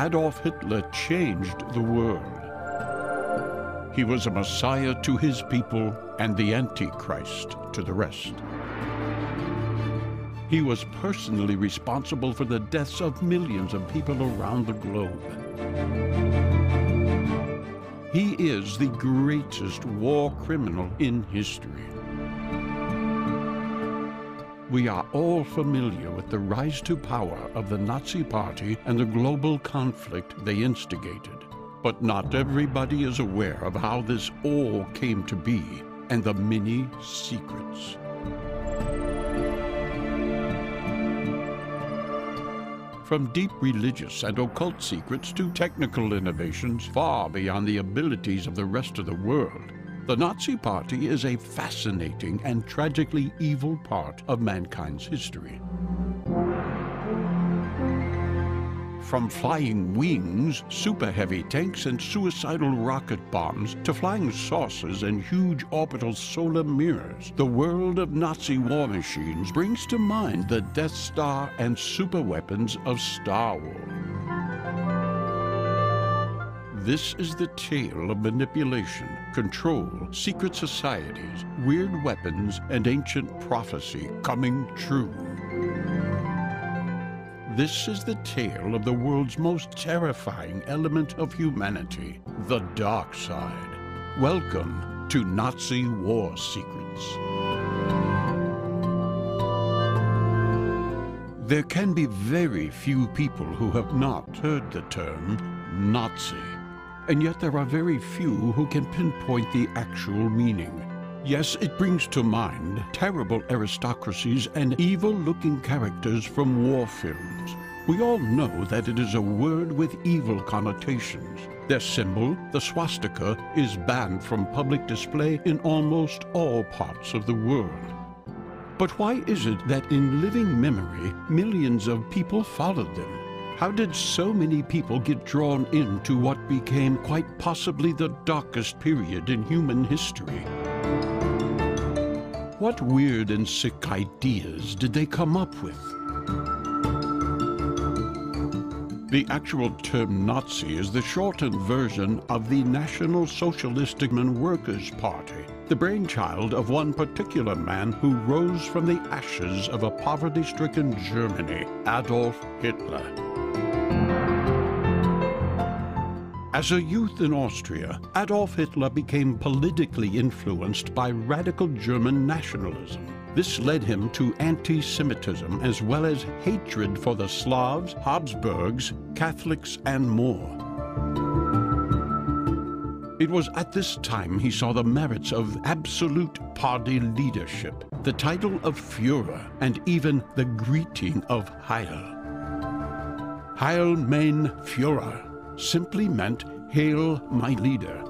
Adolf Hitler changed the world. He was a messiah to his people and the Antichrist to the rest. He was personally responsible for the deaths of millions of people around the globe. He is the greatest war criminal in history. We are all familiar with the rise to power of the Nazi Party and the global conflict they instigated. But not everybody is aware of how this all came to be and the many secrets. From deep religious and occult secrets to technical innovations far beyond the abilities of the rest of the world, the Nazi Party is a fascinating and tragically evil part of mankind's history. From flying wings, super heavy tanks, and suicidal rocket bombs to flying saucers and huge orbital solar mirrors, the world of Nazi war machines brings to mind the Death Star and superweapons of Star Wars. This is the tale of manipulation, control, secret societies, weird weapons, and ancient prophecy coming true. This is the tale of the world's most terrifying element of humanity, the dark side. Welcome to Nazi War Secrets. There can be very few people who have not heard the term Nazi, and yet there are very few who can pinpoint the actual meaning. Yes, it brings to mind terrible aristocracies and evil-looking characters from war films. We all know that it is a word with evil connotations. Their symbol, the swastika, is banned from public display in almost all parts of the world. But why is it that in living memory, millions of people followed them? How did so many people get drawn into what became quite possibly the darkest period in human history? What weird and sick ideas did they come up with? The actual term Nazi is the shortened version of the National Socialistic Workers' Party, the brainchild of one particular man who rose from the ashes of a poverty-stricken Germany, Adolf Hitler. As a youth in Austria, Adolf Hitler became politically influenced by radical German nationalism. This led him to anti-Semitism as well as hatred for the Slavs, Habsburgs, Catholics, and more. It was at this time he saw the merits of absolute party leadership, the title of Führer, and even the greeting of Heil. Heil mein Führer simply meant, "Hail, my leader."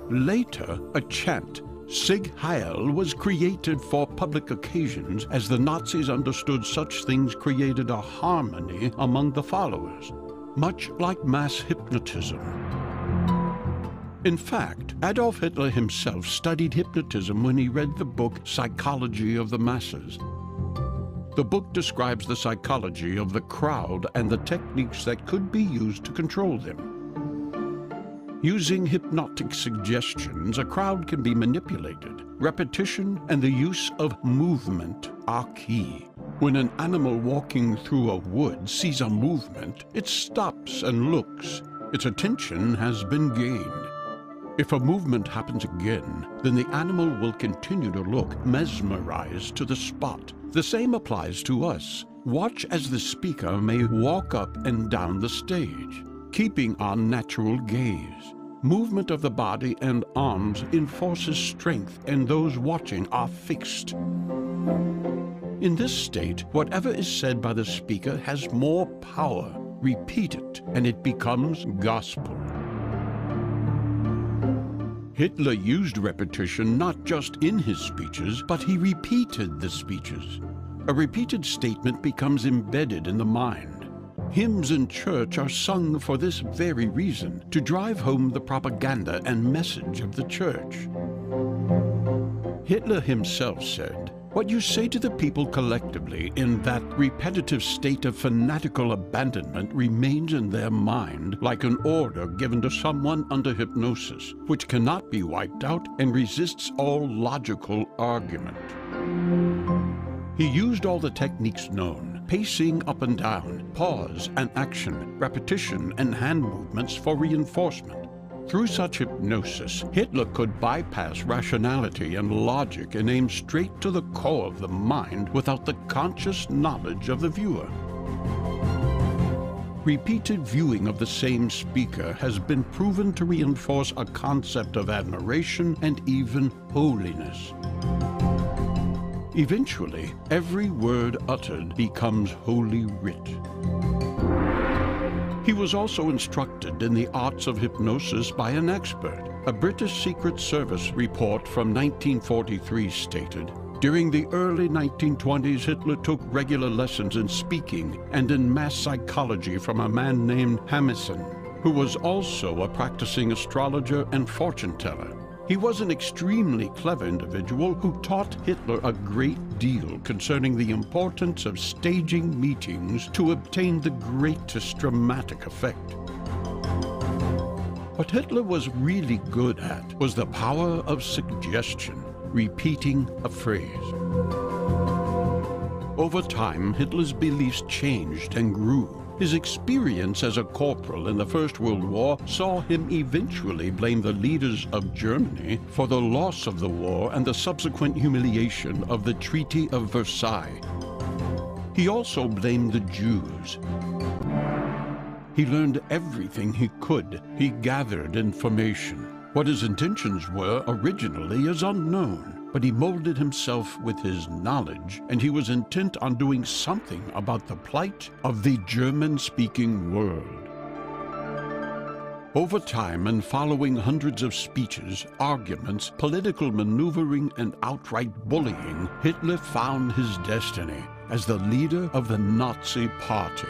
Later, a chant, Sig Heil, was created for public occasions as the Nazis understood such things created a harmony among the followers, much like mass hypnotism. In fact, Adolf Hitler himself studied hypnotism when he read the book Psychology of the Masses. The book describes the psychology of the crowd and the techniques that could be used to control them. Using hypnotic suggestions, a crowd can be manipulated. Repetition and the use of movement are key. When an animal walking through a wood sees a movement, it stops and looks. Its attention has been gained. If a movement happens again, then the animal will continue to look, mesmerized to the spot. The same applies to us. Watch as the speaker may walk up and down the stage, keeping our natural gaze. Movement of the body and arms enforces strength, and those watching are fixed. In this state, whatever is said by the speaker has more power. Repeat it, and it becomes gospel. Hitler used repetition not just in his speeches, but he repeated the speeches. A repeated statement becomes embedded in the mind. Hymns in church are sung for this very reason, to drive home the propaganda and message of the church. Hitler himself said, What you say to the people collectively in that repetitive state of fanatical abandonment remains in their mind like an order given to someone under hypnosis, which cannot be wiped out and resists all logical argument. He used all the techniques known: pacing up and down, pause and action, repetition and hand movements for reinforcement. Through such hypnosis, Hitler could bypass rationality and logic and aim straight to the core of the mind without the conscious knowledge of the viewer. Repeated viewing of the same speaker has been proven to reinforce a concept of admiration and even holiness. Eventually, every word uttered becomes holy writ. He was also instructed in the arts of hypnosis by an expert. A British Secret Service report from 1943 stated, during the early 1920s, Hitler took regular lessons in speaking and in mass psychology from a man named Hamison, who was also a practicing astrologer and fortune teller. He was an extremely clever individual who taught Hitler a great deal concerning the importance of staging meetings to obtain the greatest dramatic effect. What Hitler was really good at was the power of suggestion, repeating a phrase. Over time, Hitler's beliefs changed and grew. His experience as a corporal in the First World War saw him eventually blame the leaders of Germany for the loss of the war and the subsequent humiliation of the Treaty of Versailles. He also blamed the Jews. He learned everything he could. He gathered information. What his intentions were originally is unknown. But he molded himself with his knowledge, and he was intent on doing something about the plight of the German-speaking world. Over time, and following hundreds of speeches, arguments, political maneuvering, and outright bullying, Hitler found his destiny as the leader of the Nazi Party.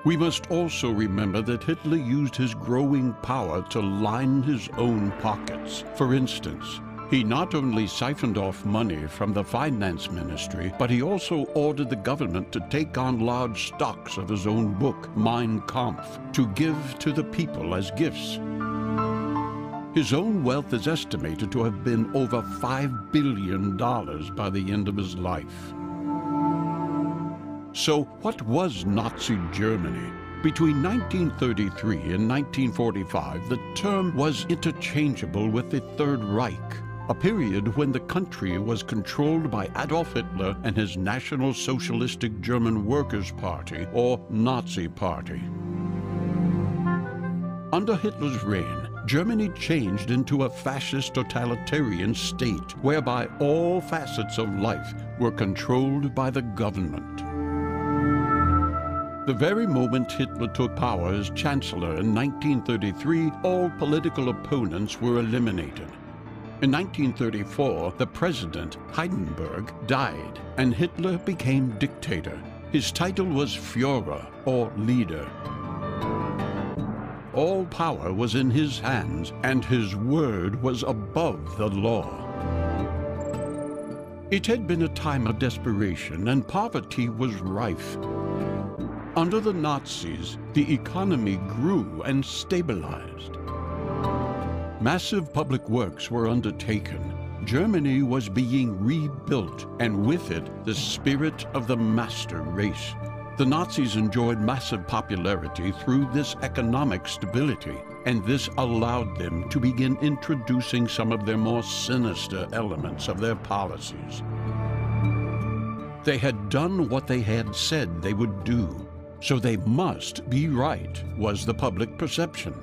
We must also remember that Hitler used his growing power to line his own pockets. For instance, he not only siphoned off money from the finance ministry, but he also ordered the government to take on large stocks of his own book, Mein Kampf, to give to the people as gifts. His own wealth is estimated to have been over $5 billion by the end of his life. So what was Nazi Germany? Between 1933 and 1945, the term was interchangeable with the Third Reich, a period when the country was controlled by Adolf Hitler and his National Socialistic German Workers' Party, or Nazi Party. Under Hitler's reign, Germany changed into a fascist totalitarian state, whereby all facets of life were controlled by the government. The very moment Hitler took power as Chancellor in 1933, all political opponents were eliminated. In 1934, the president, Hindenburg, died, and Hitler became dictator. His title was Führer, or leader. All power was in his hands, and his word was above the law. It had been a time of desperation, and poverty was rife. Under the Nazis, the economy grew and stabilized. Massive public works were undertaken. Germany was being rebuilt, and with it, the spirit of the master race. The Nazis enjoyed massive popularity through this economic stability, and this allowed them to begin introducing some of their more sinister elements of their policies. They had done what they had said they would do, so they must be right, was the public perception.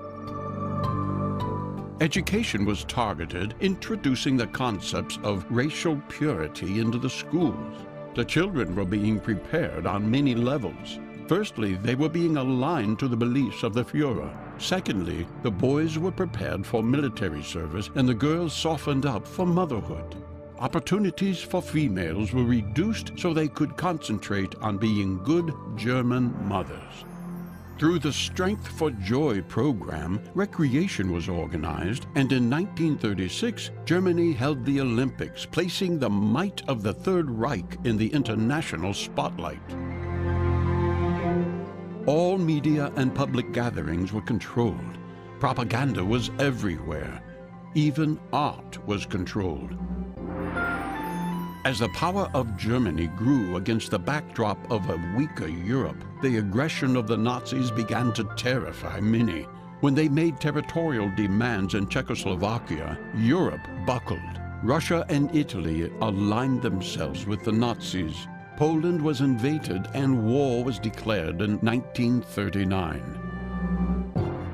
Education was targeted, introducing the concepts of racial purity into the schools. The children were being prepared on many levels. Firstly, they were being aligned to the beliefs of the Führer. Secondly, the boys were prepared for military service and the girls softened up for motherhood. Opportunities for females were reduced so they could concentrate on being good German mothers. Through the Strength for Joy program, recreation was organized, and in 1936, Germany held the Olympics, placing the might of the Third Reich in the international spotlight. All media and public gatherings were controlled. Propaganda was everywhere. Even art was controlled. As the power of Germany grew against the backdrop of a weaker Europe, the aggression of the Nazis began to terrify many. When they made territorial demands in Czechoslovakia, Europe buckled. Russia and Italy aligned themselves with the Nazis. Poland was invaded and war was declared in 1939.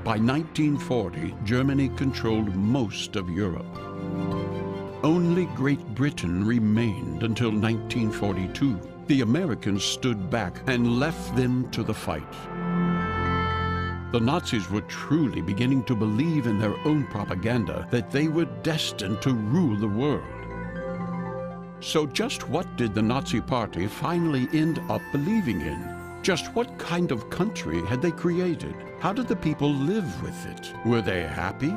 By 1940, Germany controlled most of Europe. Only Great Britain remained until 1942. The Americans stood back and left them to the fight. The Nazis were truly beginning to believe in their own propaganda that they were destined to rule the world. So just what did the Nazi Party finally end up believing in? Just what kind of country had they created? How did the people live with it? Were they happy?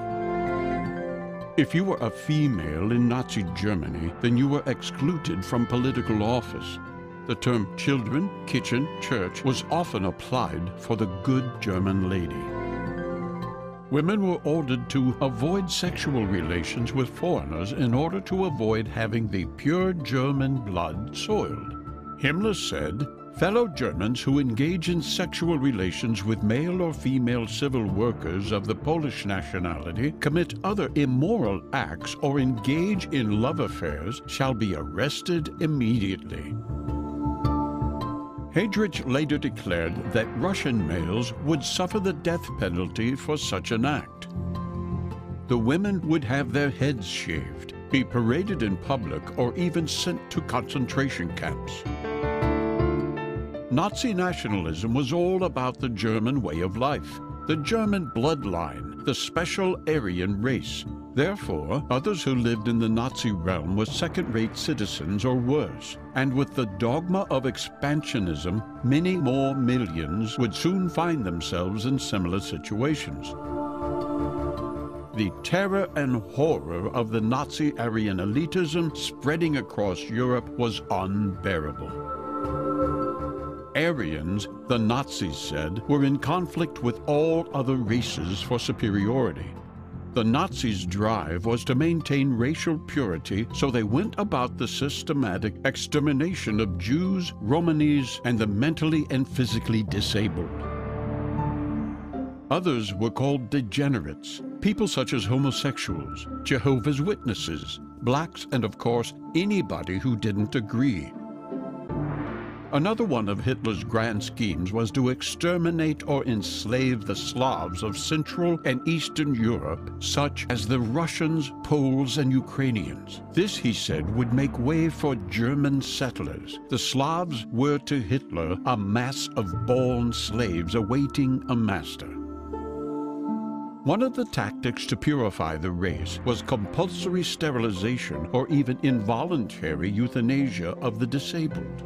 If you were a female in Nazi Germany, then you were excluded from political office. The term children, kitchen, church was often applied for the good German lady. Women were ordered to avoid sexual relations with foreigners in order to avoid having the pure German blood soiled. Himmler said, "Fellow Germans who engage in sexual relations with male or female civil workers of the Polish nationality, commit other immoral acts, or engage in love affairs shall be arrested immediately." Heydrich later declared that Russian males would suffer the death penalty for such an act. The women would have their heads shaved, be paraded in public, or even sent to concentration camps. Nazi nationalism was all about the German way of life, the German bloodline, the special Aryan race. Therefore, others who lived in the Nazi realm were second-rate citizens or worse. And with the dogma of expansionism, many more millions would soon find themselves in similar situations. The terror and horror of the Nazi Aryan elitism spreading across Europe was unbearable. Aryans, the Nazis said, were in conflict with all other races for superiority. The Nazis' drive was to maintain racial purity, so they went about the systematic extermination of Jews, Romanis, and the mentally and physically disabled. Others were called degenerates, people such as homosexuals, Jehovah's Witnesses, blacks, and of course, anybody who didn't agree. Another one of Hitler's grand schemes was to exterminate or enslave the Slavs of Central and Eastern Europe, such as the Russians, Poles, and Ukrainians. This, he said, would make way for German settlers. The Slavs were to Hitler a mass of born slaves awaiting a master. One of the tactics to purify the race was compulsory sterilization or even involuntary euthanasia of the disabled.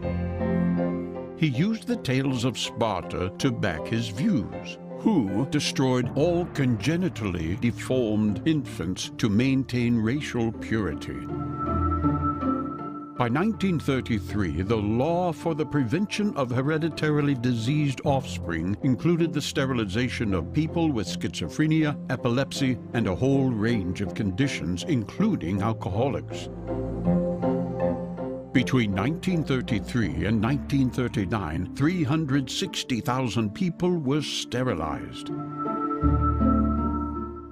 He used the tales of Sparta to back his views, who destroyed all congenitally deformed infants to maintain racial purity. By 1933, the law for the prevention of hereditarily diseased offspring included the sterilization of people with schizophrenia, epilepsy, and a whole range of conditions, including alcoholics. Between 1933 and 1939, 360,000 people were sterilized.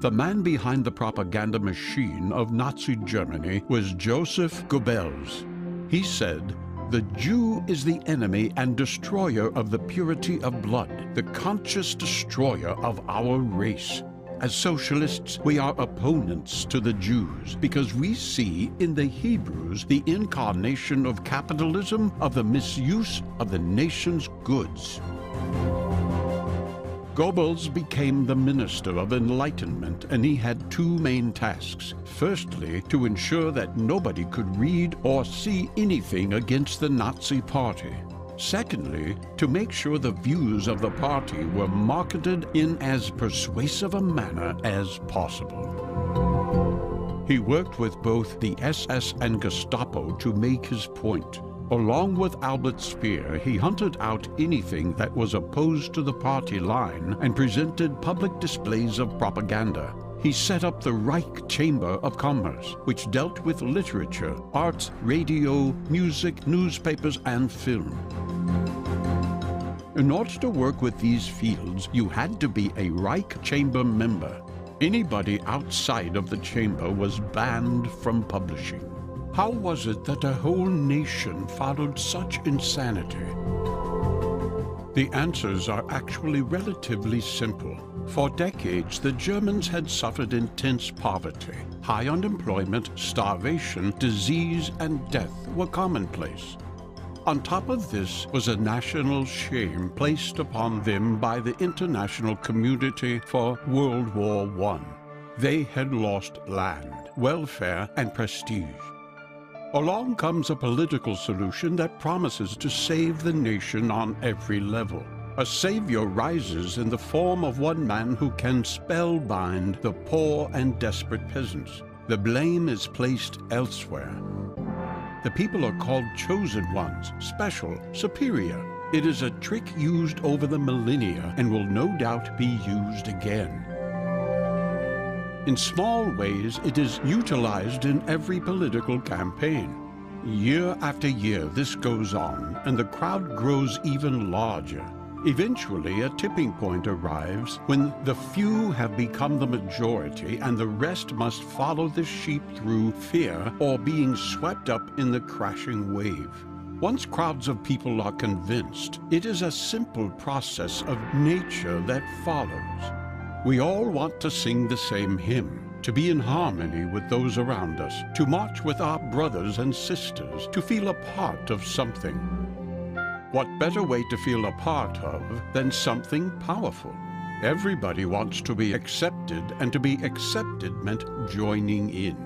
The man behind the propaganda machine of Nazi Germany was Joseph Goebbels. He said, "The Jew is the enemy and destroyer of the purity of blood, the conscious destroyer of our race. As socialists, we are opponents to the Jews because we see in the Hebrews the incarnation of capitalism, of the misuse of the nation's goods." Goebbels became the Minister of Enlightenment, and he had two main tasks. Firstly, to ensure that nobody could read or see anything against the Nazi Party. Secondly, to make sure the views of the party were marketed in as persuasive a manner as possible. He worked with both the SS and Gestapo to make his point. Along with Albert Speer, he hunted out anything that was opposed to the party line and presented public displays of propaganda. He set up the Reich Chamber of Commerce, which dealt with literature, arts, radio, music, newspapers, and film. In order to work with these fields, you had to be a Reich Chamber member. Anybody outside of the chamber was banned from publishing. How was it that a whole nation followed such insanity? The answers are actually relatively simple. For decades, the Germans had suffered intense poverty. High unemployment, starvation, disease, and death were commonplace. On top of this was a national shame placed upon them by the international community for World War I. They had lost land, welfare, and prestige. Along comes a political solution that promises to save the nation on every level. A savior rises in the form of one man who can spellbind the poor and desperate peasants. The blame is placed elsewhere. The people are called chosen ones, special, superior. It is a trick used over the millennia and will no doubt be used again. In small ways, it is utilized in every political campaign. Year after year, this goes on, and the crowd grows even larger. Eventually, a tipping point arrives when the few have become the majority and the rest must follow the sheep through fear or being swept up in the crashing wave. Once crowds of people are convinced, it is a simple process of nature that follows. We all want to sing the same hymn, to be in harmony with those around us, to march with our brothers and sisters, to feel a part of something. What better way to feel a part of than something powerful? Everybody wants to be accepted, and to be accepted meant joining in.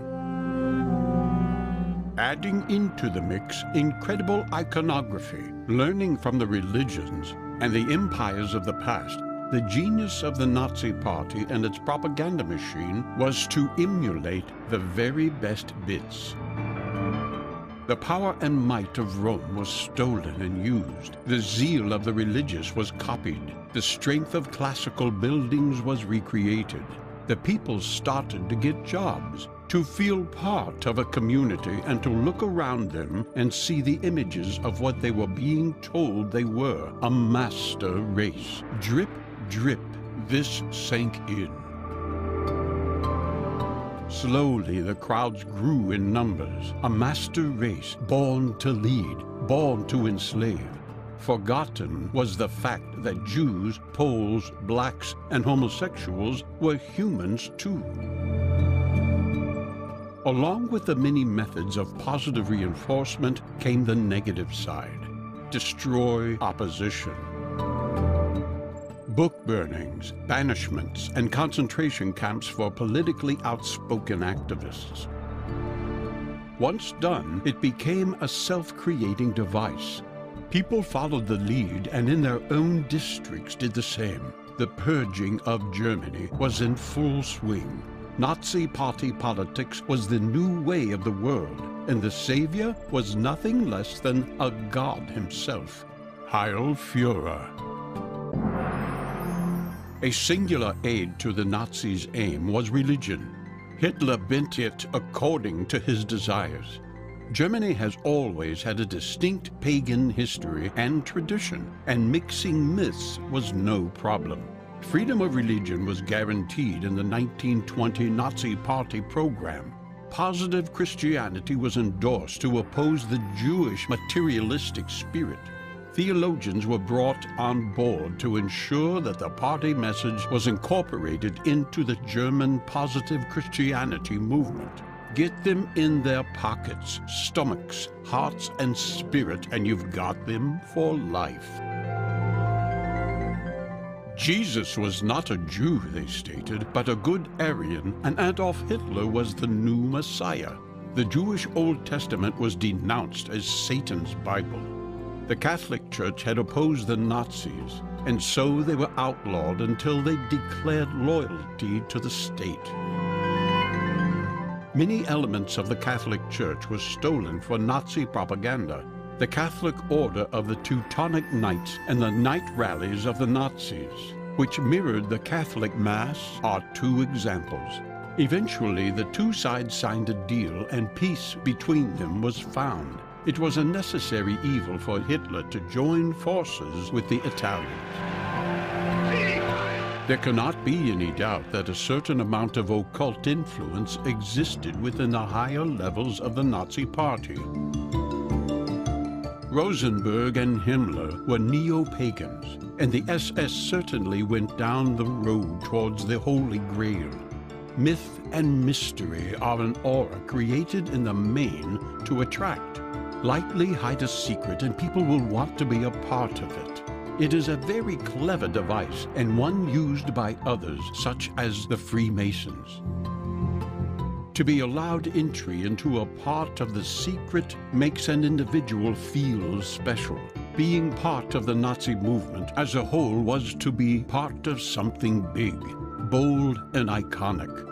Adding into the mix incredible iconography, learning from the religions and the empires of the past, the genius of the Nazi Party and its propaganda machine was to emulate the very best bits. The power and might of Rome was stolen and used. The zeal of the religious was copied. The strength of classical buildings was recreated. The people started to get jobs, to feel part of a community and to look around them and see the images of what they were being told they were, a master race. Drip, drip, this sank in. Slowly, the crowds grew in numbers, a master race, born to lead, born to enslave. Forgotten was the fact that Jews, Poles, blacks, and homosexuals were humans too. Along with the many methods of positive reinforcement came the negative side. Destroy opposition. Book burnings, banishments, and concentration camps for politically outspoken activists. Once done, it became a self-creating device. People followed the lead and in their own districts did the same. The purging of Germany was in full swing. Nazi party politics was the new way of the world, and the savior was nothing less than a god himself. Heil Führer. A singular aid to the Nazis' aim was religion. Hitler bent it according to his desires. Germany has always had a distinct pagan history and tradition, and mixing myths was no problem. Freedom of religion was guaranteed in the 1920 Nazi Party program. Positive Christianity was endorsed to oppose the Jewish materialistic spirit. Theologians were brought on board to ensure that the party message was incorporated into the German positive Christianity movement. Get them in their pockets, stomachs, hearts, and spirit, and you've got them for life. Jesus was not a Jew, they stated, but a good Aryan, and Adolf Hitler was the new Messiah. The Jewish Old Testament was denounced as Satan's Bible. The Catholic Church had opposed the Nazis, and so they were outlawed until they declared loyalty to the state. Many elements of the Catholic Church were stolen for Nazi propaganda. The Catholic Order of the Teutonic Knights and the night rallies of the Nazis, which mirrored the Catholic Mass, are two examples. Eventually, the two sides signed a deal and peace between them was found. It was a necessary evil for Hitler to join forces with the Italians. There cannot be any doubt that a certain amount of occult influence existed within the higher levels of the Nazi Party. Rosenberg and Himmler were neo-pagans, and the SS certainly went down the road towards the Holy Grail. Myth and mystery are an aura created in the main to attract. Lightly hide a secret and people will want to be a part of it. It is a very clever device and one used by others, such as the Freemasons. To be allowed entry into a part of the secret makes an individual feel special. Being part of the Nazi movement as a whole was to be part of something big, bold, and iconic.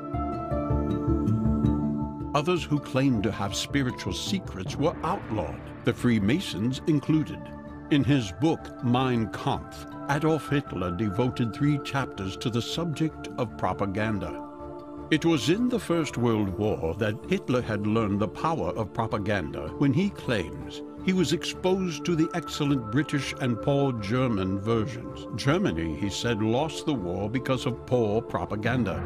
Others who claimed to have spiritual secrets were outlawed, the Freemasons included. In his book, Mein Kampf, Adolf Hitler devoted 3 chapters to the subject of propaganda. It was in the First World War that Hitler had learned the power of propaganda when he claims he was exposed to the excellent British and poor German versions. Germany, he said, lost the war because of poor propaganda.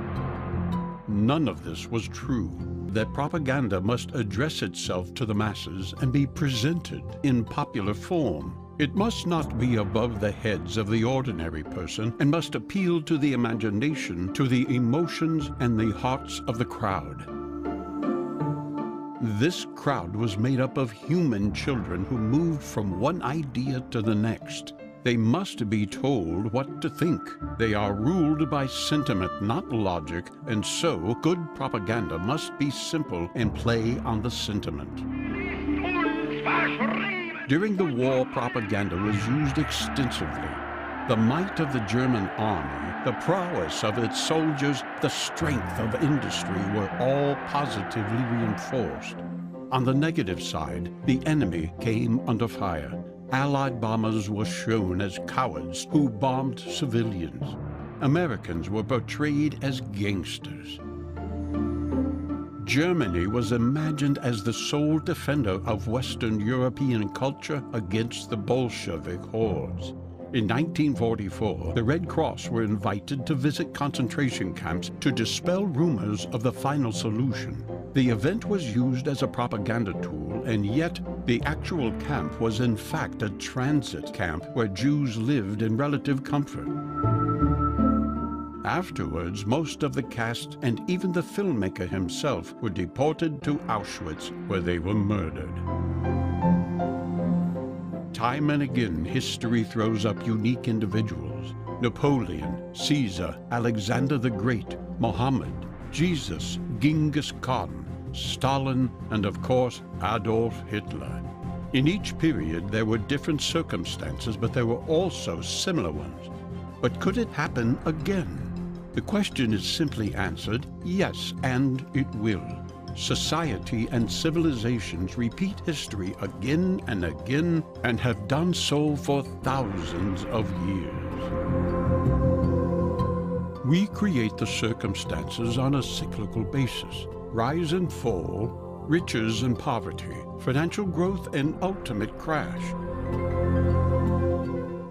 None of this was true. That propaganda must address itself to the masses and be presented in popular form. It must not be above the heads of the ordinary person and must appeal to the imagination, to the emotions and the hearts of the crowd. This crowd was made up of human children who moved from one idea to the next. They must be told what to think. They are ruled by sentiment, not logic, and so good propaganda must be simple and play on the sentiment. During the war, propaganda was used extensively. The might of the German army, the prowess of its soldiers, the strength of industry were all positively reinforced. On the negative side, the enemy came under fire. Allied bombers were shown as cowards who bombed civilians. Americans were portrayed as gangsters. Germany was imagined as the sole defender of Western European culture against the Bolshevik hordes. In 1944, the Red Cross were invited to visit concentration camps to dispel rumors of the final solution. The event was used as a propaganda tool, and yet the actual camp was in fact a transit camp where Jews lived in relative comfort. Afterwards, most of the cast and even the filmmaker himself were deported to Auschwitz, where they were murdered. Time and again, history throws up unique individuals. Napoleon, Caesar, Alexander the Great, Muhammad, Jesus, Genghis Khan, Stalin, and of course, Adolf Hitler. In each period, there were different circumstances, but there were also similar ones. But could it happen again? The question is simply answered, yes, and it will. Society and civilizations repeat history again and again and have done so for thousands of years. We create the circumstances on a cyclical basis. Rise and fall, riches and poverty, financial growth and ultimate crash.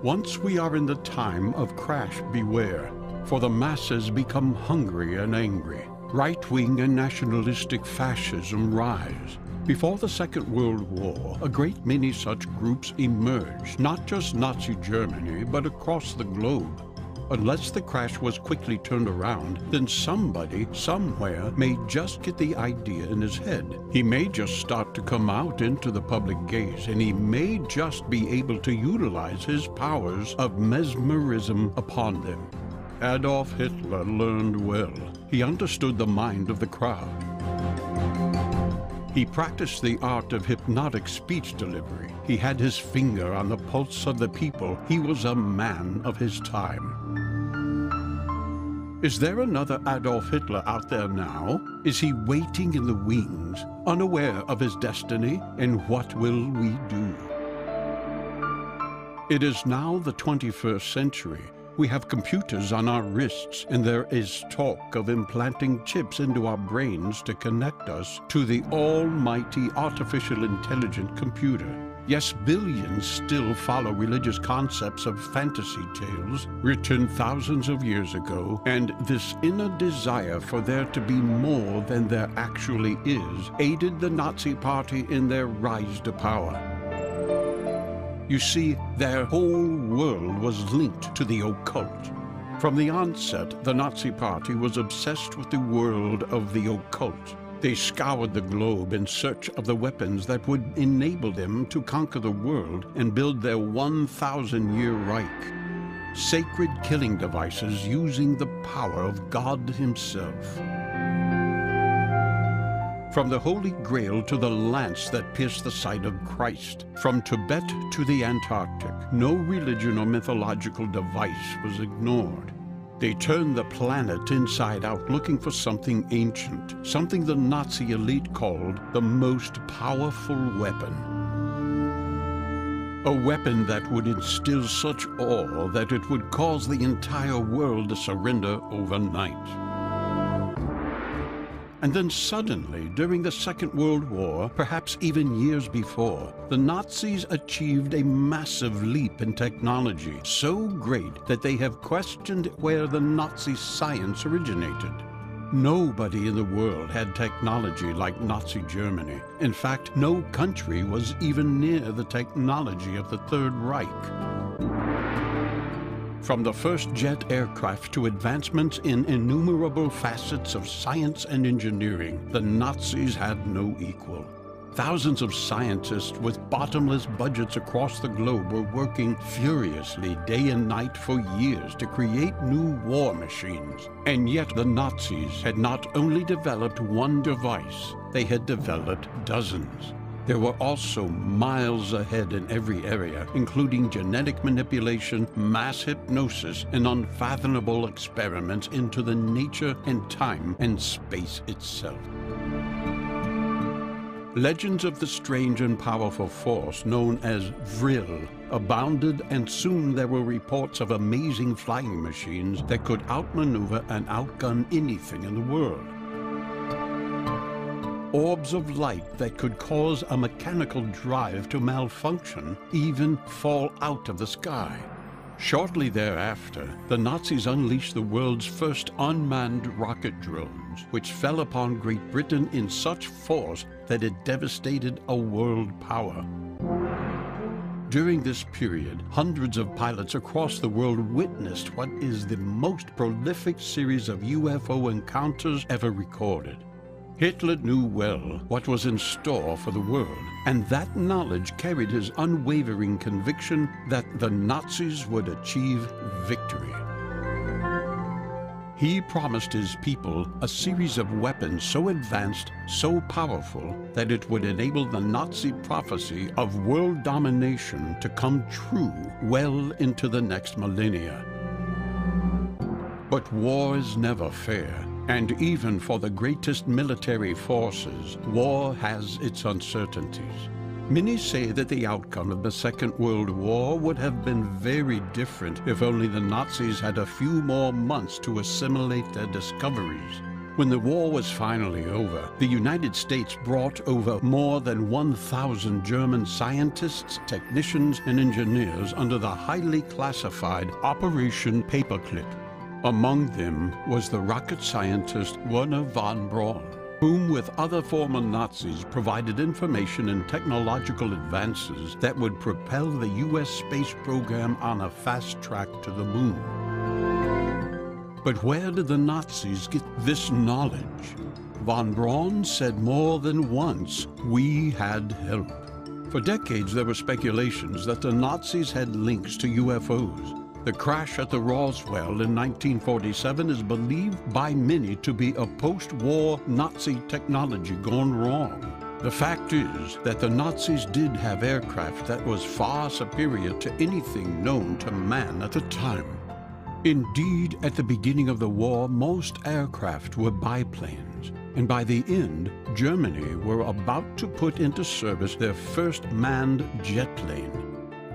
Once we are in the time of crash, beware, for the masses become hungry and angry. Right-wing and nationalistic fascism rise. Before the Second World War, a great many such groups emerged, not just Nazi Germany, but across the globe. Unless the crash was quickly turned around, then somebody, somewhere, may just get the idea in his head. He may just start to come out into the public gaze, and he may just be able to utilize his powers of mesmerism upon them. Adolf Hitler learned well. He understood the mind of the crowd. He practiced the art of hypnotic speech delivery. He had his finger on the pulse of the people. He was a man of his time. Is there another Adolf Hitler out there now? Is he waiting in the wings, unaware of his destiny? And what will we do? It is now the 21st century. We have computers on our wrists, and there is talk of implanting chips into our brains to connect us to the almighty artificial intelligent computer. Yes, billions still follow religious concepts of fantasy tales written thousands of years ago, and this inner desire for there to be more than there actually is aided the Nazi Party in their rise to power. You see, their whole world was linked to the occult. From the onset, the Nazi Party was obsessed with the world of the occult. They scoured the globe in search of the weapons that would enable them to conquer the world and build their 1,000-year Reich. Sacred killing devices using the power of God himself. From the Holy Grail to the lance that pierced the side of Christ, from Tibet to the Antarctic, no religion or mythological device was ignored. They turned the planet inside out looking for something ancient, something the Nazi elite called the most powerful weapon. A weapon that would instill such awe that it would cause the entire world to surrender overnight. And then suddenly, during the Second World War, perhaps even years before, the Nazis achieved a massive leap in technology, so great that they have questioned where the Nazi science originated. Nobody in the world had technology like Nazi Germany. In fact, no country was even near the technology of the Third Reich. From the first jet aircraft to advancements in innumerable facets of science and engineering, the Nazis had no equal. Thousands of scientists with bottomless budgets across the globe were working furiously day and night for years to create new war machines. And yet the Nazis had not only developed one device, they had developed dozens. They were also miles ahead in every area, including genetic manipulation, mass hypnosis, and unfathomable experiments into the nature and time and space itself. Legends of the strange and powerful force known as Vril abounded, and soon there were reports of amazing flying machines that could outmaneuver and outgun anything in the world. Orbs of light that could cause a mechanical drive to malfunction, even fall out of the sky. Shortly thereafter, the Nazis unleashed the world's first unmanned rocket drones, which fell upon Great Britain in such force that it devastated a world power. During this period, hundreds of pilots across the world witnessed what is the most prolific series of UFO encounters ever recorded. Hitler knew well what was in store for the world, and that knowledge carried his unwavering conviction that the Nazis would achieve victory. He promised his people a series of weapons so advanced, so powerful, that it would enable the Nazi prophecy of world domination to come true well into the next millennia. But war is never fair. And even for the greatest military forces, war has its uncertainties. Many say that the outcome of the Second World War would have been very different if only the Nazis had a few more months to assimilate their discoveries. When the war was finally over, the United States brought over more than 1,000 German scientists, technicians, and engineers under the highly classified Operation Paperclip. Among them was the rocket scientist Wernher von Braun, whom with other former Nazis provided information and technological advances that would propel the U.S. space program on a fast track to the moon. But where did the Nazis get this knowledge? Von Braun said more than once, "We had help." For decades there were speculations that the Nazis had links to UFOs. The crash at the Roswell in 1947 is believed by many to be a post-war Nazi technology gone wrong. The fact is that the Nazis did have aircraft that was far superior to anything known to man at the time. Indeed, at the beginning of the war, most aircraft were biplanes, and by the end, Germany were about to put into service their first manned jet plane.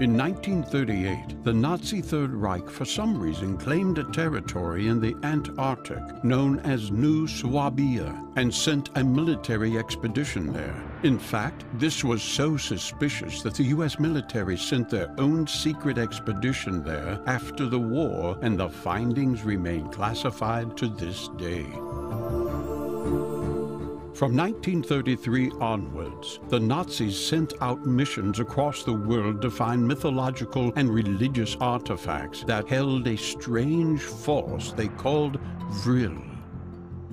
In 1938, the Nazi Third Reich for some reason claimed a territory in the Antarctic known as New Swabia and sent a military expedition there. In fact, this was so suspicious that the U.S. military sent their own secret expedition there after the war, and the findings remain classified to this day. From 1933 onwards, the Nazis sent out missions across the world to find mythological and religious artifacts that held a strange force they called Vril.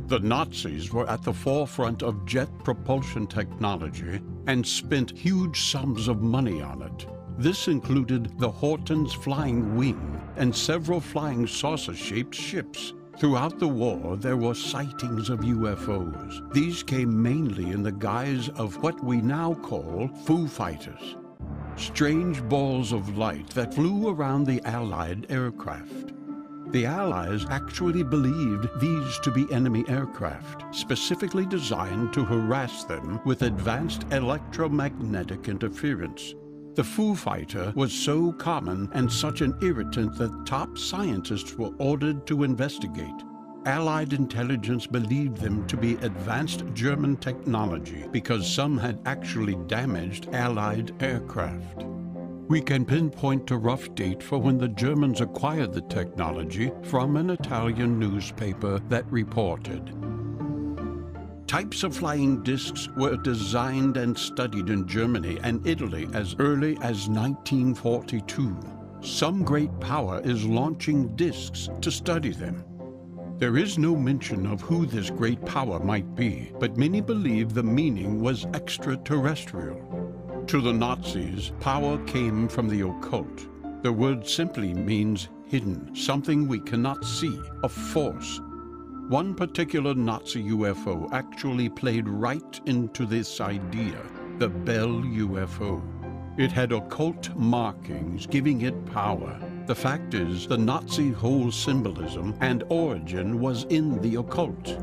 The Nazis were at the forefront of jet propulsion technology and spent huge sums of money on it. This included the Horten's Flying Wing and several flying saucer-shaped ships. Throughout the war, there were sightings of UFOs. These came mainly in the guise of what we now call Foo Fighters, strange balls of light that flew around the Allied aircraft. The Allies actually believed these to be enemy aircraft, specifically designed to harass them with advanced electromagnetic interference. The Foo Fighter was so common and such an irritant that top scientists were ordered to investigate. Allied intelligence believed them to be advanced German technology because some had actually damaged Allied aircraft. We can pinpoint a rough date for when the Germans acquired the technology from an Italian newspaper that reported. Types of flying discs were designed and studied in Germany and Italy as early as 1942. Some great power is launching discs to study them. There is no mention of who this great power might be, but many believe the meaning was extraterrestrial. To the Nazis, power came from the occult. The word simply means hidden, something we cannot see, a force. One particular Nazi UFO actually played right into this idea, the Bell UFO. It had occult markings giving it power. The fact is, the Nazi whole symbolism and origin was in the occult.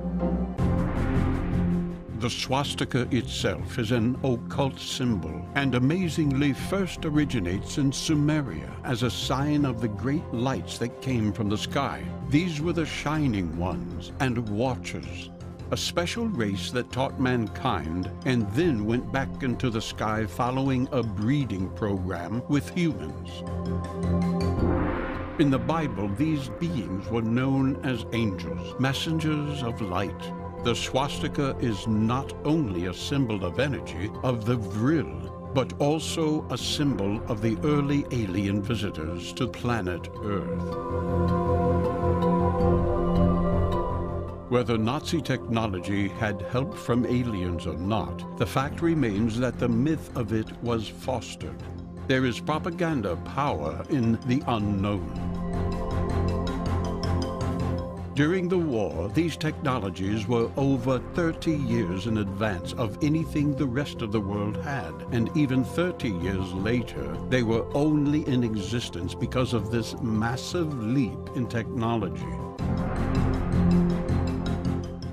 The swastika itself is an occult symbol and amazingly first originates in Sumeria as a sign of the great lights that came from the sky. These were the Shining Ones and Watchers, a special race that taught mankind and then went back into the sky following a breeding program with humans. In the Bible, these beings were known as angels, messengers of light. The swastika is not only a symbol of energy, of the Vril, but also a symbol of the early alien visitors to planet Earth. Whether Nazi technology had help from aliens or not, the fact remains that the myth of it was fostered. There is propaganda power in the unknown. During the war, these technologies were over 30 years in advance of anything the rest of the world had, and even 30 years later, they were only in existence because of this massive leap in technology.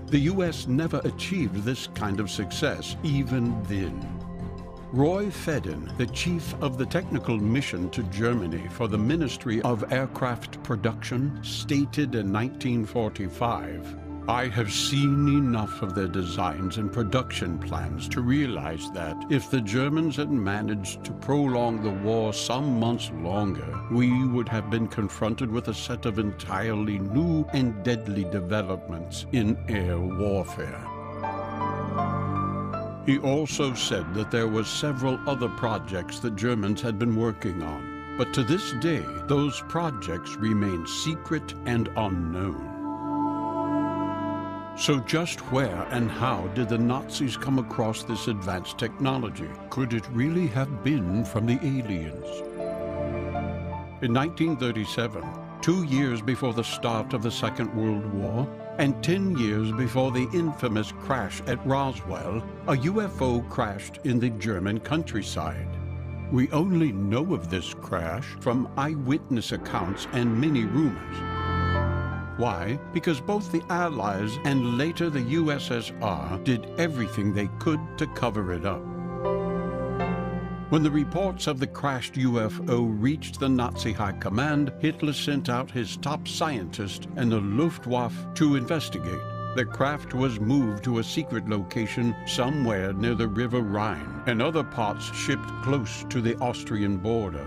The U.S. never achieved this kind of success, even then. Roy Fedden, the chief of the technical mission to Germany for the Ministry of Aircraft Production, stated in 1945, "I have seen enough of their designs and production plans to realize that if the Germans had managed to prolong the war some months longer, we would have been confronted with a set of entirely new and deadly developments in air warfare." He also said that there were several other projects the Germans had been working on, but to this day, those projects remain secret and unknown. So just where and how did the Nazis come across this advanced technology? Could it really have been from the aliens? In 1937, 2 years before the start of the Second World War, And 10 years before the infamous crash at Roswell, a UFO crashed in the German countryside. We only know of this crash from eyewitness accounts and many rumors. Why? Because both the Allies and later the USSR did everything they could to cover it up. When the reports of the crashed UFO reached the Nazi high command, Hitler sent out his top scientist and the Luftwaffe to investigate. The craft was moved to a secret location somewhere near the River Rhine, and other parts shipped close to the Austrian border.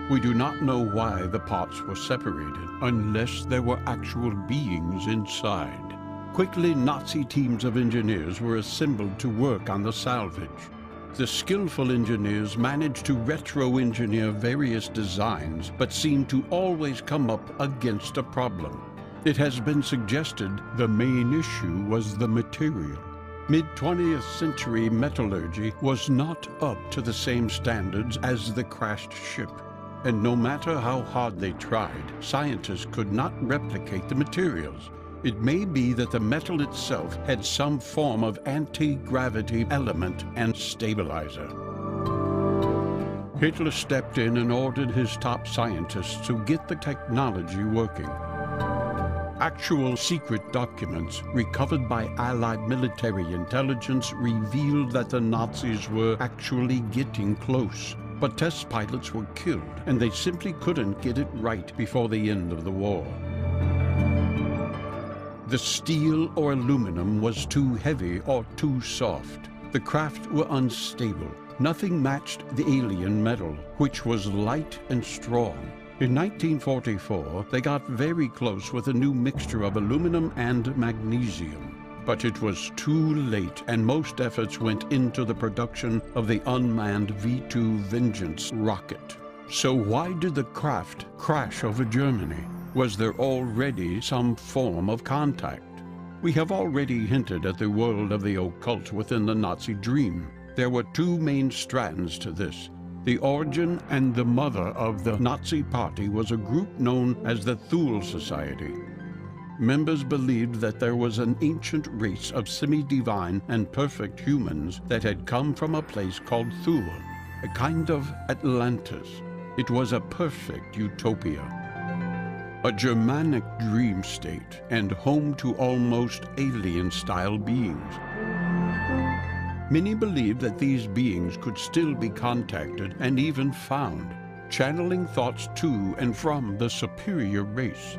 We do not know why the parts were separated, unless there were actual beings inside. Quickly, Nazi teams of engineers were assembled to work on the salvage. The skillful engineers managed to retro-engineer various designs, but seemed to always come up against a problem. It has been suggested the main issue was the material. Mid-20th century metallurgy was not up to the same standards as the crashed ship. And no matter how hard they tried, scientists could not replicate the materials. It may be that the metal itself had some form of anti-gravity element and stabilizer. Hitler stepped in and ordered his top scientists to get the technology working. Actual secret documents recovered by Allied military intelligence revealed that the Nazis were actually getting close. But test pilots were killed, and they simply couldn't get it right before the end of the war. The steel or aluminum was too heavy or too soft. The craft were unstable. Nothing matched the alien metal, which was light and strong. In 1944, they got very close with a new mixture of aluminum and magnesium. But it was too late, and most efforts went into the production of the unmanned V-2 Vengeance rocket. So why did the craft crash over Germany? Was there already some form of contact? We have already hinted at the world of the occult within the Nazi dream. There were two main strands to this. The origin and the mother of the Nazi Party was a group known as the Thule Society. Members believed that there was an ancient race of semi-divine and perfect humans that had come from a place called Thule, a kind of Atlantis. It was a perfect utopia, a Germanic dream state, and home to almost alien-style beings. Many believed that these beings could still be contacted and even found, channeling thoughts to and from the superior race.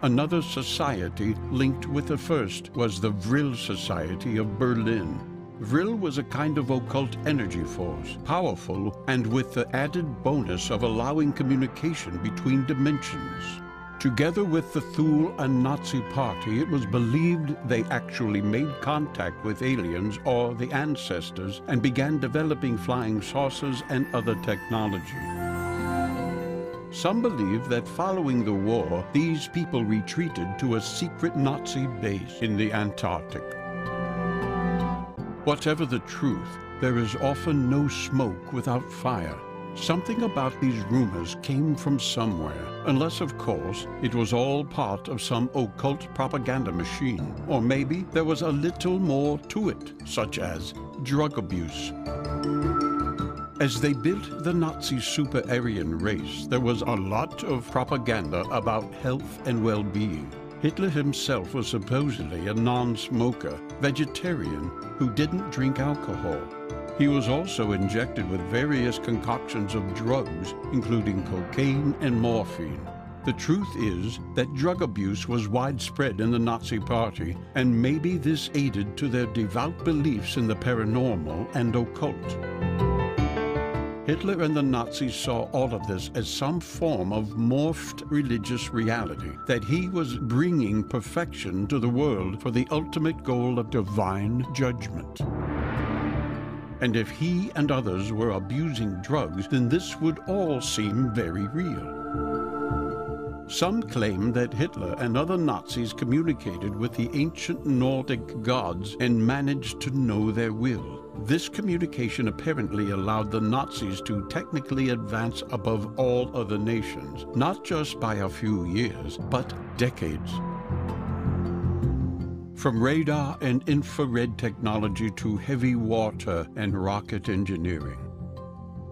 Another society linked with the first was the Vril Society of Berlin. Vril was a kind of occult energy force, powerful and with the added bonus of allowing communication between dimensions. Together with the Thule and Nazi Party, it was believed they actually made contact with aliens or the ancestors and began developing flying saucers and other technology. Some believe that following the war, these people retreated to a secret Nazi base in the Antarctic. Whatever the truth, there is often no smoke without fire. Something about these rumors came from somewhere, unless, of course, it was all part of some occult propaganda machine. Or maybe there was a little more to it, such as drug abuse. As they built the Nazi super-Aryan race, there was a lot of propaganda about health and well-being. Hitler himself was supposedly a non-smoker, vegetarian, who didn't drink alcohol. He was also injected with various concoctions of drugs, including cocaine and morphine. The truth is that drug abuse was widespread in the Nazi Party, and maybe this aided to their devout beliefs in the paranormal and occult. Hitler and the Nazis saw all of this as some form of morphed religious reality, that he was bringing perfection to the world for the ultimate goal of divine judgment. And if he and others were abusing drugs, then this would all seem very real. Some claim that Hitler and other Nazis communicated with the ancient Nordic gods and managed to know their will. This communication apparently allowed the Nazis to technically advance above all other nations, not just by a few years, but decades. From radar and infrared technology to heavy water and rocket engineering,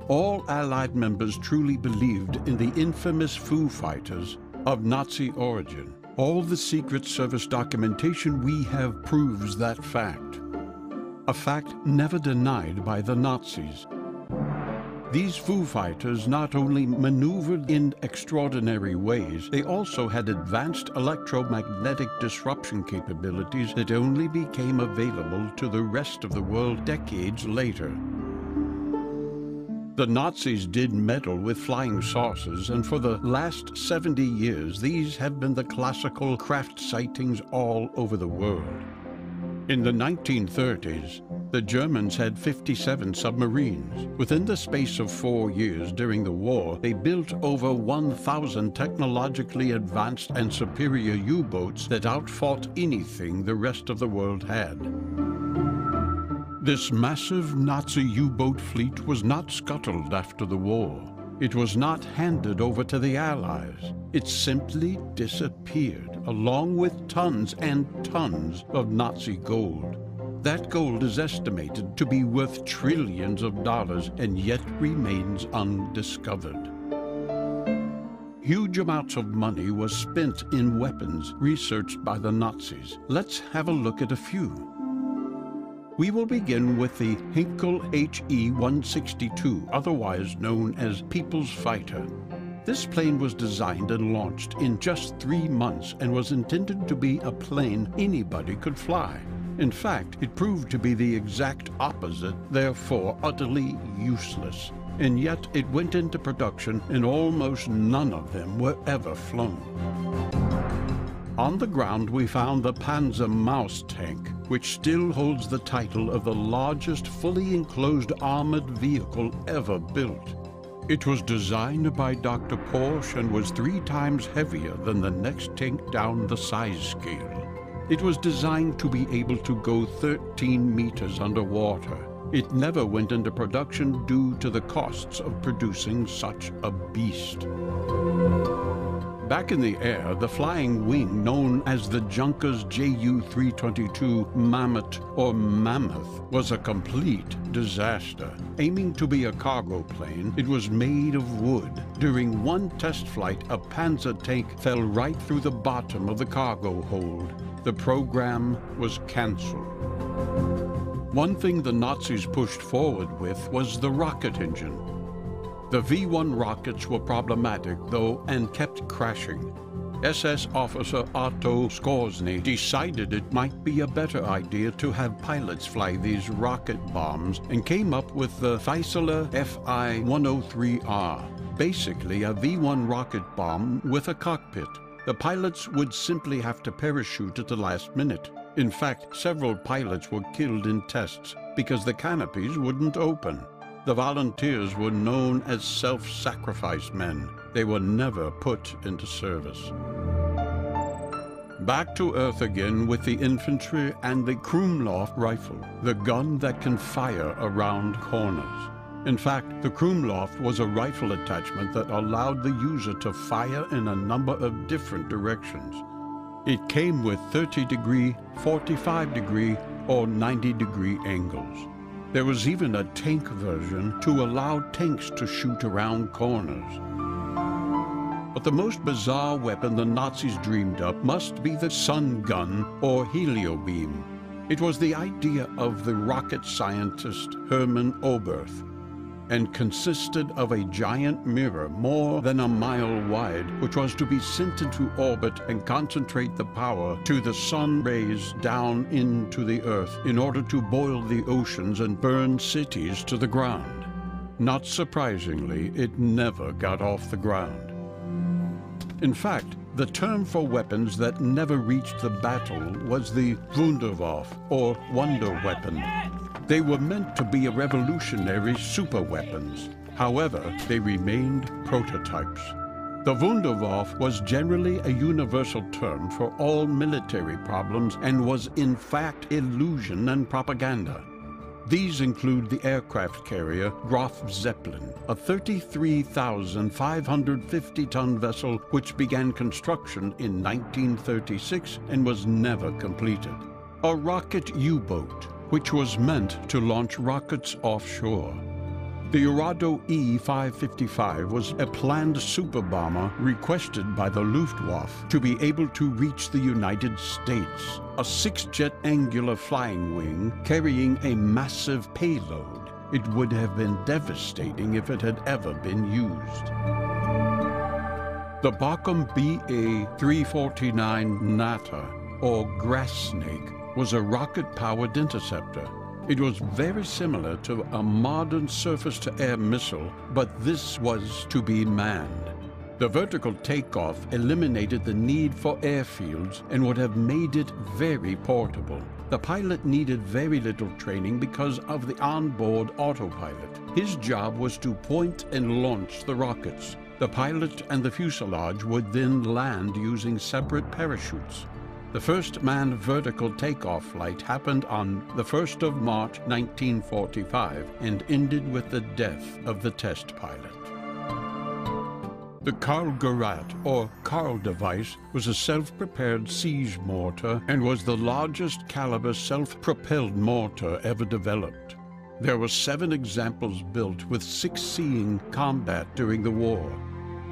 all Allied members truly believed in the infamous Foo Fighters of Nazi origin. All the Secret Service documentation we have proves that fact, a fact never denied by the Nazis. These Foo Fighters not only maneuvered in extraordinary ways, they also had advanced electromagnetic disruption capabilities that only became available to the rest of the world decades later. The Nazis did meddle with flying saucers, and for the last 70 years, these have been the classical craft sightings all over the world. In the 1930s, the Germans had 57 submarines. Within the space of 4 years during the war, they built over 1,000 technologically advanced and superior U-boats that outfought anything the rest of the world had. This massive Nazi U-boat fleet was not scuttled after the war. It was not handed over to the Allies. It simply disappeared, along with tons and tons of Nazi gold. That gold is estimated to be worth trillions of dollars and yet remains undiscovered. Huge amounts of money was spent in weapons researched by the Nazis. Let's have a look at a few. We will begin with the Heinkel HE-162, otherwise known as People's Fighter. This plane was designed and launched in just 3 months and was intended to be a plane anybody could fly. In fact, it proved to be the exact opposite, therefore utterly useless. And yet it went into production and almost none of them were ever flown. On the ground, we found the Panzer Maus tank, which still holds the title of the largest fully enclosed armored vehicle ever built. It was designed by Dr. Porsche and was 3 times heavier than the next tank down the size scale. It was designed to be able to go 13 meters underwater. It never went into production due to the costs of producing such a beast. Back in the air, the flying wing known as the Junkers Ju-322 Mammoth or Mammoth was a complete disaster. Aiming to be a cargo plane, it was made of wood. During one test flight, a Panzer tank fell right through the bottom of the cargo hold. The program was canceled. One thing the Nazis pushed forward with was the rocket engine. The V-1 rockets were problematic, though, and kept crashing. SS officer Otto Skorzeny decided it might be a better idea to have pilots fly these rocket bombs and came up with the Fieseler Fi-103R, basically a V-1 rocket bomb with a cockpit. The pilots would simply have to parachute at the last minute. In fact, several pilots were killed in tests because the canopies wouldn't open. The volunteers were known as self-sacrifice men. They were never put into service. Back to Earth again with the infantry and the Krumlov rifle, the gun that can fire around corners. In fact, the Krumlov was a rifle attachment that allowed the user to fire in a number of different directions. It came with 30-degree, 45-degree, or 90-degree angles. There was even a tank version to allow tanks to shoot around corners. But the most bizarre weapon the Nazis dreamed up must be the sun gun or heliobeam. It was the idea of the rocket scientist Hermann Oberth, and consisted of a giant mirror more than a mile wide, which was to be sent into orbit and concentrate the power to the sun rays down into the Earth in order to boil the oceans and burn cities to the ground. Not surprisingly, it never got off the ground. In fact, the term for weapons that never reached the battle was the Wunderwaffe, or wonder weapon. They were meant to be a revolutionary superweapons. However, they remained prototypes. The Wunderwaffe was generally a universal term for all military problems and was in fact illusion and propaganda. These include the aircraft carrier Graf Zeppelin, a 33,550-ton vessel which began construction in 1936 and was never completed. A rocket U-boat, which was meant to launch rockets offshore. The WWII 555 was a planned super bomber requested by the Luftwaffe to be able to reach the United States, a 6-jet angular flying wing carrying a massive payload. It would have been devastating if it had ever been used. The Bochum BA-349 Natter, or grass snake, was a rocket-powered interceptor. It was very similar to a modern surface-to-air missile, but this was to be manned. The vertical takeoff eliminated the need for airfields and would have made it very portable. The pilot needed very little training because of the onboard autopilot. His job was to point and launch the rockets. The pilot and the fuselage would then land using separate parachutes. The first manned vertical takeoff flight happened on the 1st of March 1945 and ended with the death of the test pilot. The Karl Gerät, or Karl device, was a self-prepared siege mortar and was the largest caliber self-propelled mortar ever developed. There were 7 examples built with 6 seeing combat during the war.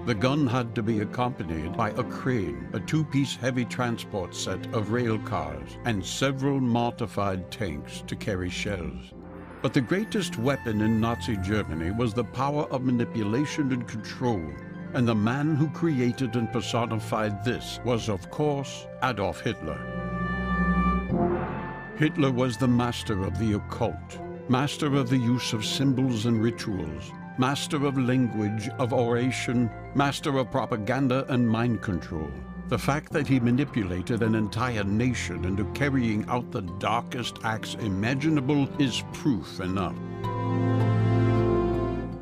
The gun had to be accompanied by a crane, a 2-piece heavy transport set of rail cars, and several mortified tanks to carry shells. But the greatest weapon in Nazi Germany was the power of manipulation and control, and the man who created and personified this was, of course, Adolf Hitler. Hitler was the master of the occult, master of the use of symbols and rituals, master of language, of oration, master of propaganda and mind control. The fact that he manipulated an entire nation into carrying out the darkest acts imaginable is proof enough.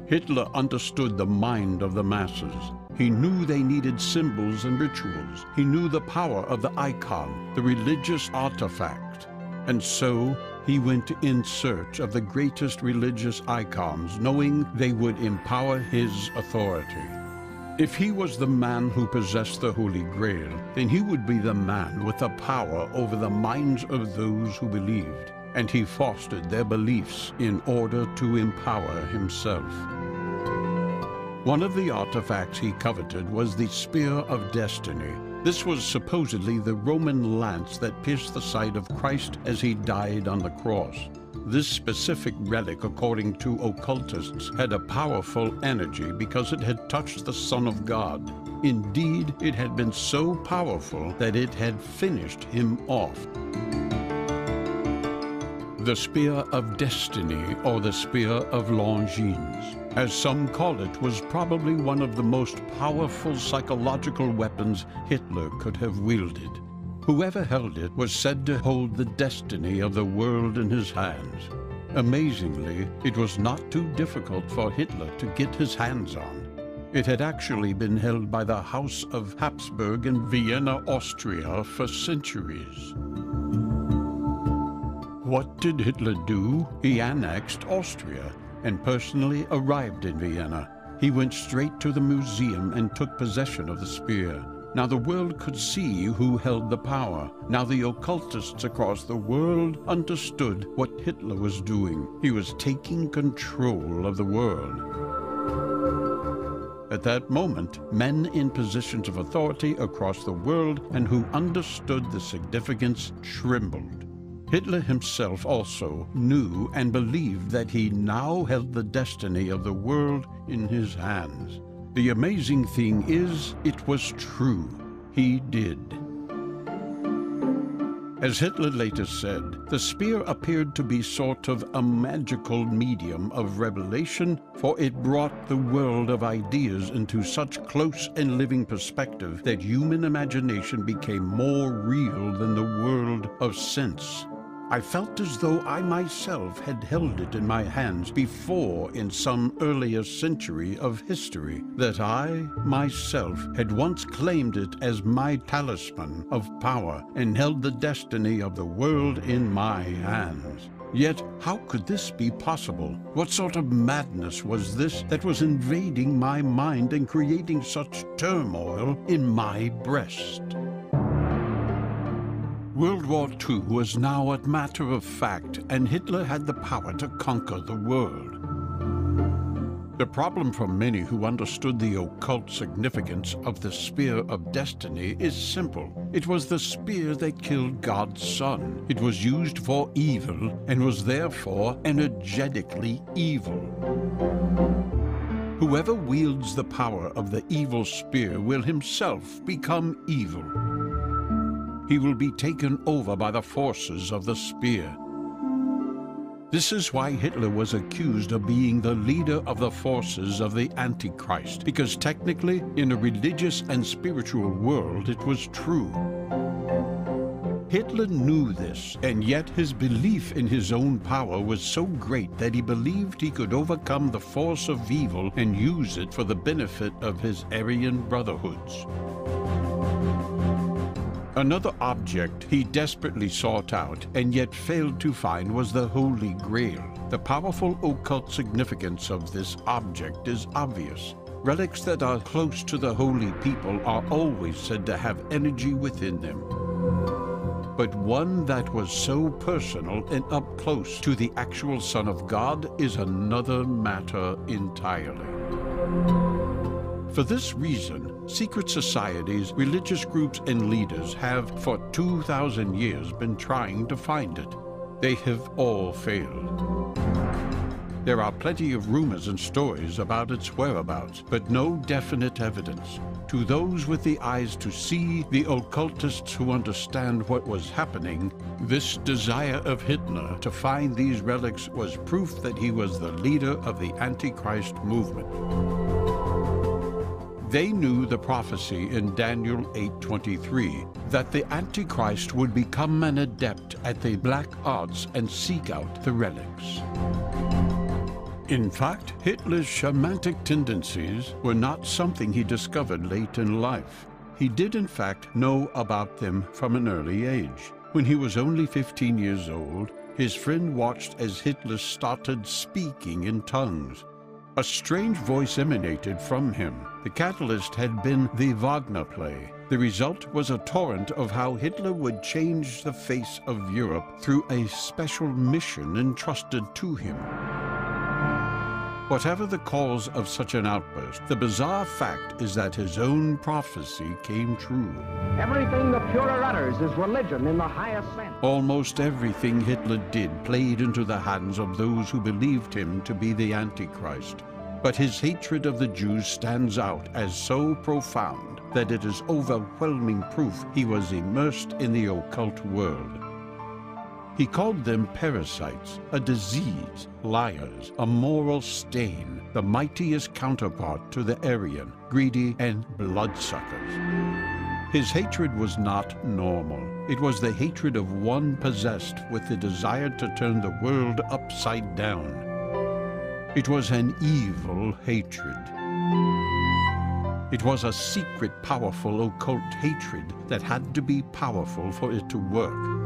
Hitler understood the mind of the masses. He knew they needed symbols and rituals. He knew the power of the icon, the religious artifact. And so, he went in search of the greatest religious icons, knowing they would empower his authority. If he was the man who possessed the Holy Grail, then he would be the man with the power over the minds of those who believed, and he fostered their beliefs in order to empower himself. One of the artifacts he coveted was the Spear of Destiny. This was supposedly the Roman lance that pierced the side of Christ as he died on the cross. This specific relic, according to occultists, had a powerful energy because it had touched the Son of God. Indeed, it had been so powerful that it had finished him off. The Spear of Destiny, or the Spear of Longines, as some call it, was probably one of the most powerful psychological weapons Hitler could have wielded. Whoever held it was said to hold the destiny of the world in his hands. Amazingly, it was not too difficult for Hitler to get his hands on. It had actually been held by the House of Habsburg in Vienna, Austria, for centuries. What did Hitler do? He annexed Austria and personally arrived in Vienna. He went straight to the museum and took possession of the spear. Now the world could see who held the power. Now the occultists across the world understood what Hitler was doing. He was taking control of the world. At that moment, men in positions of authority across the world and who understood the significance trembled. Hitler himself also knew and believed that he now held the destiny of the world in his hands. The amazing thing is, it was true. He did. As Hitler later said, the spear appeared to be sort of a magical medium of revelation, for it brought the world of ideas into such close and living perspective that human imagination became more real than the world of sense. I felt as though I myself had held it in my hands before in some earlier century of history, that I myself had once claimed it as my talisman of power and held the destiny of the world in my hands. Yet, how could this be possible? What sort of madness was this that was invading my mind and creating such turmoil in my breast? World War II was now a matter of fact, and Hitler had the power to conquer the world. The problem for many who understood the occult significance of the spear of destiny is simple. It was the spear that killed God's Son. It was used for evil and was therefore energetically evil. Whoever wields the power of the evil spear will himself become evil. He will be taken over by the forces of the spear. This is why Hitler was accused of being the leader of the forces of the Antichrist, because technically, in a religious and spiritual world, it was true. Hitler knew this, and yet his belief in his own power was so great that he believed he could overcome the force of evil and use it for the benefit of his Aryan brotherhoods. Another object he desperately sought out and yet failed to find was the Holy Grail. The powerful occult significance of this object is obvious. Relics that are close to the holy people are always said to have energy within them. But one that was so personal and up close to the actual Son of God is another matter entirely. For this reason, secret societies, religious groups, and leaders have for 2,000 years been trying to find it. They have all failed. There are plenty of rumors and stories about its whereabouts, but no definite evidence. To those with the eyes to see, the occultists who understand what was happening, this desire of Hitler to find these relics was proof that he was the leader of the Antichrist movement. They knew the prophecy in Daniel 8:23 that the Antichrist would become an adept at the black arts and seek out the relics. In fact, Hitler's shamanic tendencies were not something he discovered late in life. He did in fact know about them from an early age. When he was only 15 years old, his friend watched as Hitler started speaking in tongues. A strange voice emanated from him. The catalyst had been the Wagner play. The result was a torrent of how Hitler would change the face of Europe through a special mission entrusted to him. Whatever the cause of such an outburst, the bizarre fact is that his own prophecy came true. Everything the Führer utters is religion in the highest sense. Almost everything Hitler did played into the hands of those who believed him to be the Antichrist. But his hatred of the Jews stands out as so profound that it is overwhelming proof he was immersed in the occult world. He called them parasites, a disease, liars, a moral stain, the mightiest counterpart to the Aryan, greedy and bloodsuckers. His hatred was not normal. It was the hatred of one possessed with the desire to turn the world upside down. It was an evil hatred. It was a secret, powerful occult hatred that had to be powerful for it to work.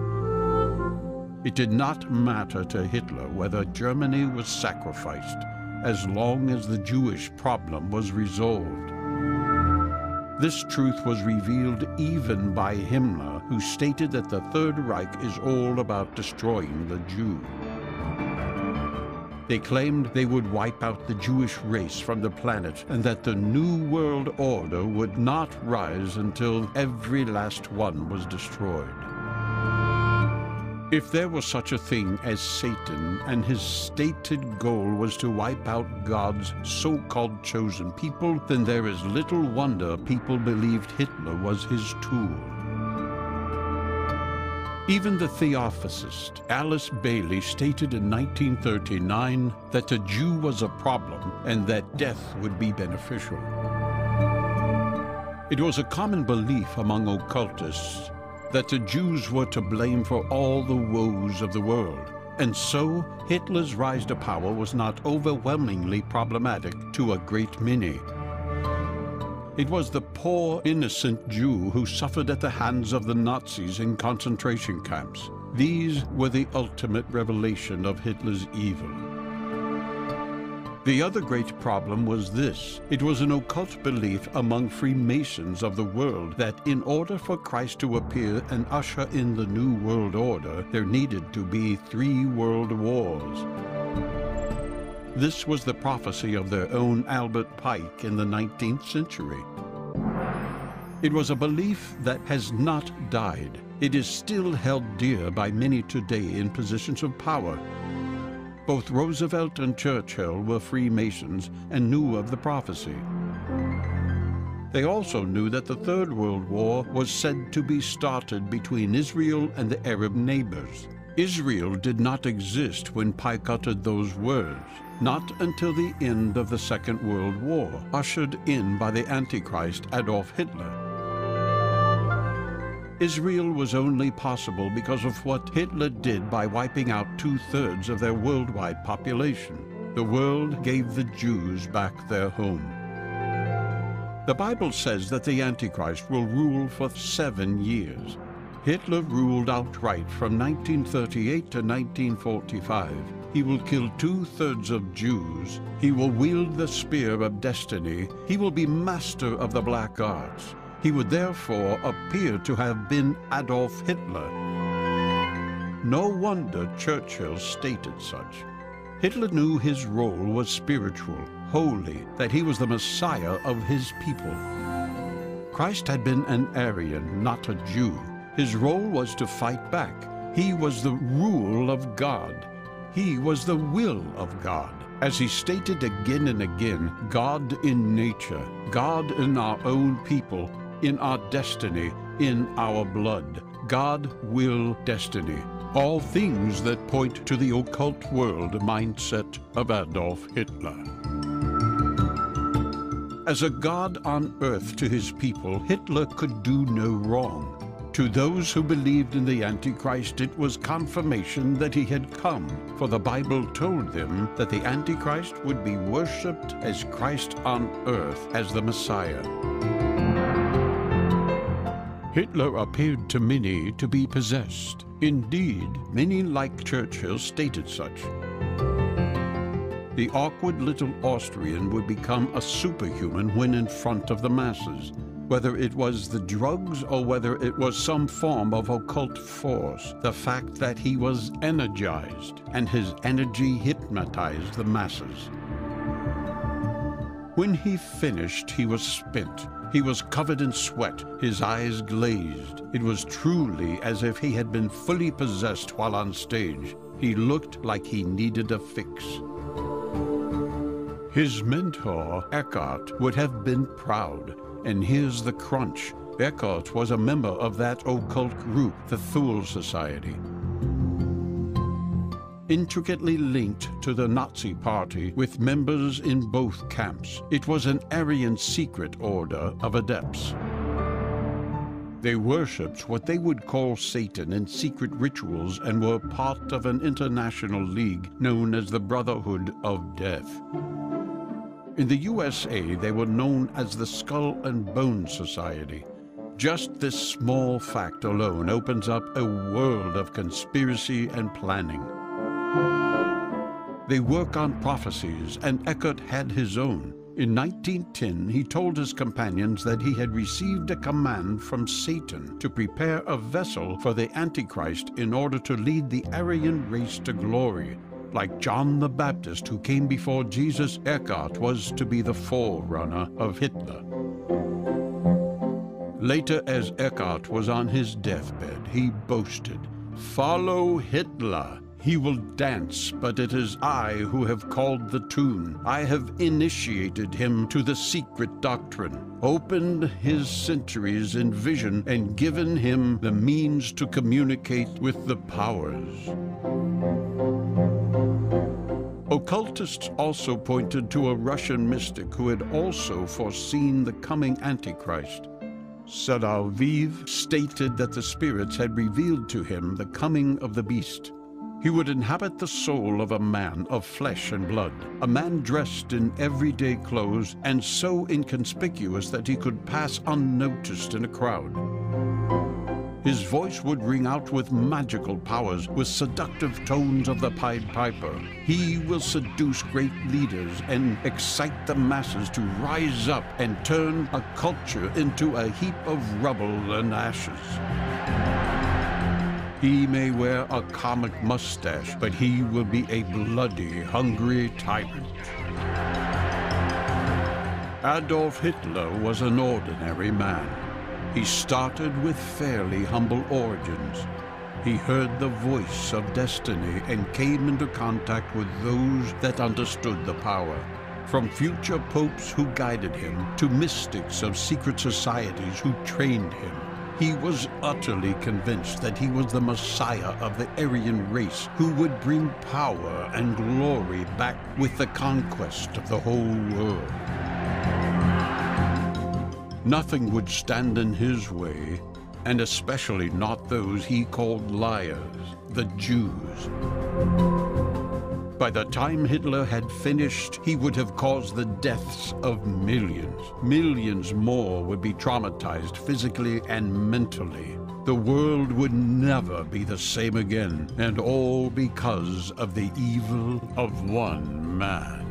It did not matter to Hitler whether Germany was sacrificed, as long as the Jewish problem was resolved. This truth was revealed even by Himmler, who stated that the Third Reich is all about destroying the Jew. They claimed they would wipe out the Jewish race from the planet and that the New World Order would not rise until every last one was destroyed. If there was such a thing as Satan and his stated goal was to wipe out God's so-called chosen people, then there is little wonder people believed Hitler was his tool. Even the Theosophist Alice Bailey stated in 1939 that the Jew was a problem and that death would be beneficial. It was a common belief among occultists that the Jews were to blame for all the woes of the world, and so Hitler's rise to power was not overwhelmingly problematic to a great many. It was the poor, innocent Jew who suffered at the hands of the Nazis in concentration camps. These were the ultimate revelation of Hitler's evil. The other great problem was this. It was an occult belief among Freemasons of the world that in order for Christ to appear and usher in the New World Order, there needed to be 3 world wars. This was the prophecy of their own Albert Pike in the 19th century. It was a belief that has not died. It is still held dear by many today in positions of power. Both Roosevelt and Churchill were Freemasons and knew of the prophecy. They also knew that the Third World War was said to be started between Israel and the Arab neighbors. Israel did not exist when Pike uttered those words, not until the end of the Second World War, ushered in by the Antichrist Adolf Hitler. Israel was only possible because of what Hitler did by wiping out 2/3 of their worldwide population. The world gave the Jews back their home. The Bible says that the Antichrist will rule for 7 years. Hitler ruled outright from 1938 to 1945. He will kill 2/3 of Jews. He will wield the spear of destiny. He will be master of the black arts. He would therefore appear to have been Adolf Hitler. No wonder Churchill stated such. Hitler knew his role was spiritual, holy, that he was the Messiah of his people. Christ had been an Aryan, not a Jew. His role was to fight back. He was the rule of God. He was the will of God. As he stated again and again, God in nature, God in our own people, in our destiny, in our blood. God, will, destiny. All things that point to the occult world mindset of Adolf Hitler. As a God on earth to his people, Hitler could do no wrong. To those who believed in the Antichrist, it was confirmation that he had come, for the Bible told them that the Antichrist would be worshipped as Christ on earth, as the Messiah. Hitler appeared to many to be possessed. Indeed, many like Churchill stated such. The awkward little Austrian would become a superhuman when in front of the masses, whether it was the drugs or whether it was some form of occult force. The fact that he was energized and his energy hypnotized the masses. When he finished, he was spent. He was covered in sweat, his eyes glazed. It was truly as if he had been fully possessed while on stage. He looked like he needed a fix. His mentor, Eckhart, would have been proud. And here's the crunch. Eckhart was a member of that occult group, the Thule Society. Intricately linked to the Nazi Party with members in both camps. It was an Aryan secret order of adepts. They worshipped what they would call Satan in secret rituals and were part of an international league known as the Brotherhood of Death. In the USA, they were known as the Skull and Bone Society. Just this small fact alone opens up a world of conspiracy and planning. They work on prophecies, and Eckhart had his own. In 1910, he told his companions that he had received a command from Satan to prepare a vessel for the Antichrist in order to lead the Aryan race to glory. Like John the Baptist, who came before Jesus, Eckhart was to be the forerunner of Hitler. Later, as Eckhart was on his deathbed, he boasted, "Follow Hitler. He will dance, but it is I who have called the tune. I have initiated him to the secret doctrine, opened his centuries in vision, and given him the means to communicate with the powers." Occultists also pointed to a Russian mystic who had also foreseen the coming Antichrist. Suicidal stated that the spirits had revealed to him the coming of the beast. He would inhabit the soul of a man of flesh and blood, a man dressed in everyday clothes and so inconspicuous that he could pass unnoticed in a crowd. His voice would ring out with magical powers, with seductive tones of the Pied Piper. He will seduce great leaders and excite the masses to rise up and turn a culture into a heap of rubble and ashes. He may wear a comic mustache, but he will be a bloody, hungry tyrant. Adolf Hitler was an ordinary man. He started with fairly humble origins. He heard the voice of destiny and came into contact with those that understood the power. From future popes who guided him to mystics of secret societies who trained him, he was utterly convinced that he was the Messiah of the Aryan race who would bring power and glory back with the conquest of the whole world. Nothing would stand in his way, and especially not those he called liars, the Jews. By the time Hitler had finished, he would have caused the deaths of millions. Millions more would be traumatized physically and mentally. The world would never be the same again, and all because of the evil of one man.